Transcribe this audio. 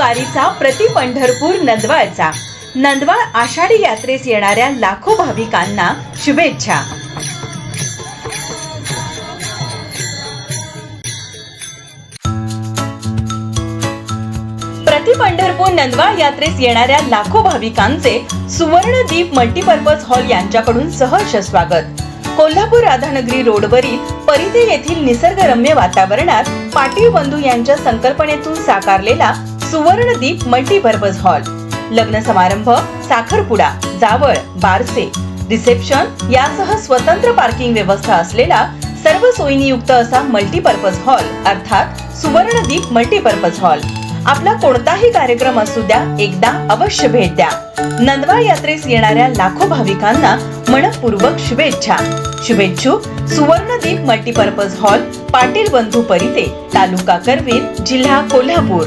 वारीचा प्रति पंढरपूर नंदवाळचा नंदवाळ आषाढी यात्रेस येणाऱ्या लाखो भाविकांना शुभेच्छा। प्रति पंढरपूर नंदवाळ यात्रेस येणाऱ्या लाखो भाविकांचे सुवर्णदीप मल्टीपर्पज हॉल यांच्याकडून सहर्ष स्वागत। कोल्हापूर राधानगरी रोडवरील परिते येथील निसर्गरम्य वातावरणात पाटील बंधू यांच्या संकल्पनेतून साकारलेला सुवर्णदीप मल्टीपर्पज हॉल, लग्न समारंभ, साखरपुडा, जावळ, बारसे, रिसेप्शन यासह स्वतंत्र पार्किंग व्यवस्था असलेला सर्व सोयींनी युक्त असा मल्टीपर्पज हॉल अर्थात सुवर्णदीप मल्टीपर्पज हॉल। आपला कोणताही कार्यक्रम असू द्या, एकदा अवश्य भेट द्या। नंदवाळ यात्रेस येणाऱ्या लाखो भाविकांना मनपूर्वक शुभेच्छा। शुभेच्छुक सुवर्णदीप मल्टीपर्पज हॉल, पाटील बंधू परिते, तालुका करवीर, जिल्हा कोल्हापूर।